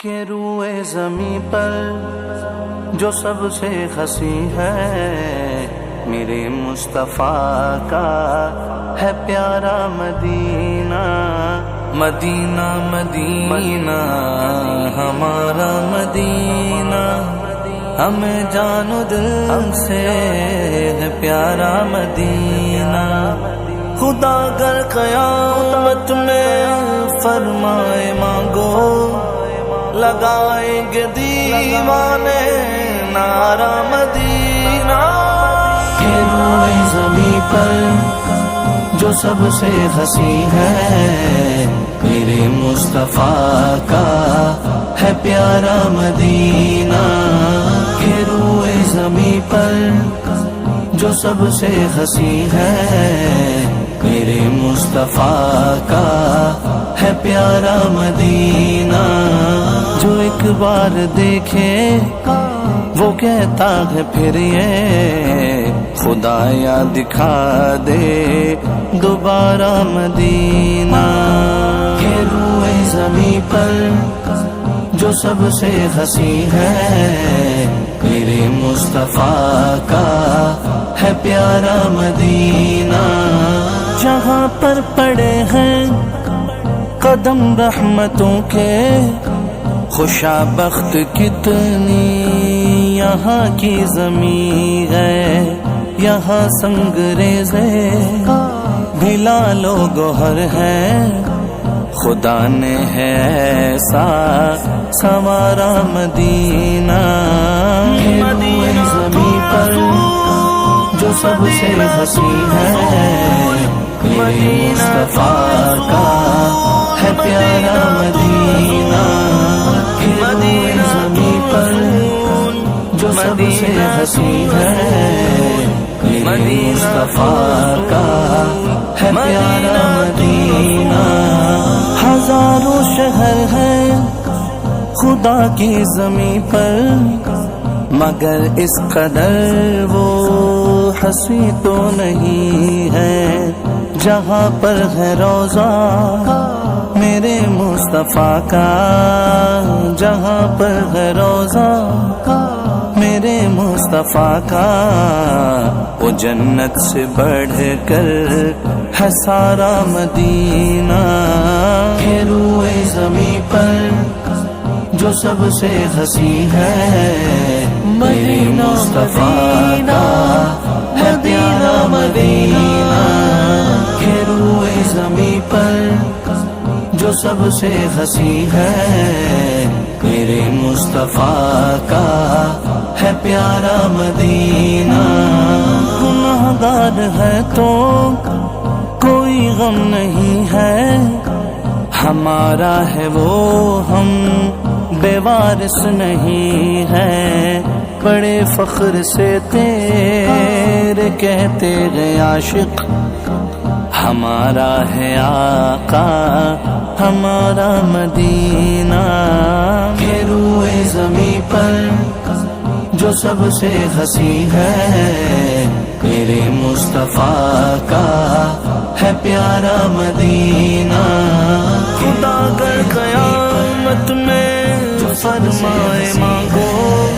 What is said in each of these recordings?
کہ روئے زمیں پر جو سب سے حسین ہے میرے مصطفیٰ کا ہے پیارا مدینہ۔ مدینہ مدینہ ہمارا مدینہ، ہمیں جان و دل سے ہے پیارا مدینہ۔ خدا گر قیامت میں فرمائے مانگو، لگائیں گے دیوانے نعرہ مدینہ۔ کہ روئے زمیں پر جو سب سے حسین ہے میرے مصطفیٰ کا ہے پیارا مدینہ۔ کہ روئے زمیں پر جو سب سے حسین ہے میرے مصطفیٰ کا ہے پیارا مدینہ۔ جو ایک بار دیکھے وہ کہتا ہے پھر یہ خدا یا دکھا دے دوبارہ مدینہ۔ کہ روئے زمیں پر جو سب سے حسین ہے میرے مصطفیٰ کا ہے پیارا مدینہ۔ جہاں پر پڑے ہیں قدم رحمتوں کے، خوشابخت کتنی یہاں کی زمین ہے۔ یہاں سنگریزے بھی لال و گوہر ہے، خدا نے ہے ایسا سنوارا مدینہ۔ روئے زمیں پر جو سب سے حسین ہے میرے مصطفیٰ کا ہے پیارا مدینہ۔ روئے زمیں پر جو سب سے حسین ہے میرے مصطفیٰ کا ہے پیارا مدینہ۔ ہزاروں شہر ہیں خدا کی زمین پر، مگر اس قدر وہ حسین تو نہیں ہے جہاں پر ہے روضہ میرے مصطفیٰ کا۔ جہاں پر ہے روضہ میرے مصطفیٰ کا، وہ جنت سے بڑھ کر ہے سارا مدینہ۔ کہ روئے زمیں پر جو سب سے حسین ہے میرے مصطفیٰ کا ہے پیارا مدینہ۔ کہ روئے زمیں پر جو سب سے حسین ہے میرے مصطفیٰ کا ہے پیارا مدینہ۔ گنہگار ہے تو کوئی غم نہیں ہے، ہمارا ہے وہ ہم بے وارث نہیں ہے۔ بڑے فخر سے تیرے کہتے گئے عاشق، ہمارا ہے آقا ہمارا مدینہ۔ کہ روئے زمیں پر جو سب سے حسین ہے میرے مصطفیٰ کا ہے پیارا مدینہ۔ خدا گر قیامت میں فرمائے مانگو،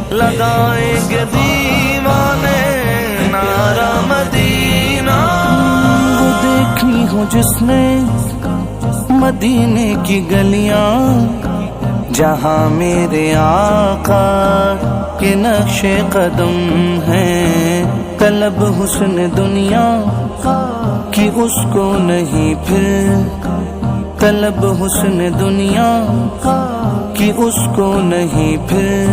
لگائیں گے دیوانے نعرہ مدینہ۔ وہ دیکھی ہو جس نے مدینے کی گلیاں، جہاں میرے آقا کے نقش قدم ہیں۔ طلب حسن دنیا کی اس کو نہیں پھر، طلب حسن دنیا کی اس کو نہیں پھر،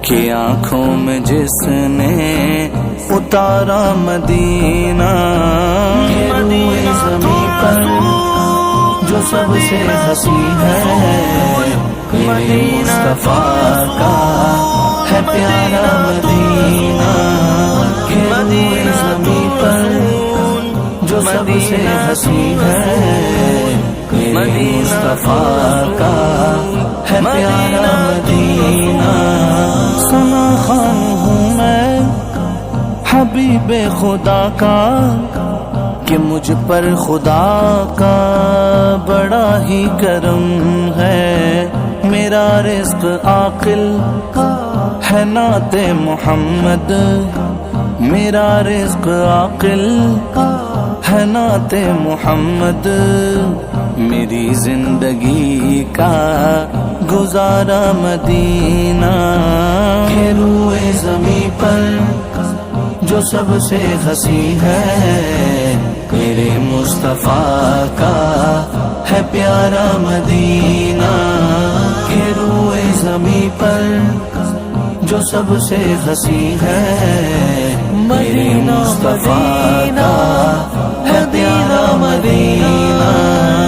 کہ آنکھوں میں جس نے اتارا مدینہ۔ روئے زمیں پر جو سب سے حسین ہے میرے مصطفیٰ کا ہے پیارا مدینہ۔ روئے زمیں پر جو سب سے حسین ہے میرے مصطفیٰ کا ہے پیارا مدینہ۔ ثنا خوان ہوں میں حبیب خدا کا، کہ مجھ پر خدا کا بڑا ہی کرم ہے، میرا رزق عاقل ہے نعت محمد، میرا رزق عاقل ہے نعت محمد، میری زندگی کا گزارا مدینہ کے روئے زمیں پر جو سب سے حسین ہے، میرے مصطفیٰ کا ہے پیارا مدینہ کے روئے زمیں پر جو سب سے حسین ہے، میرے مصطفیٰ کا ہے پیارا مدینہ۔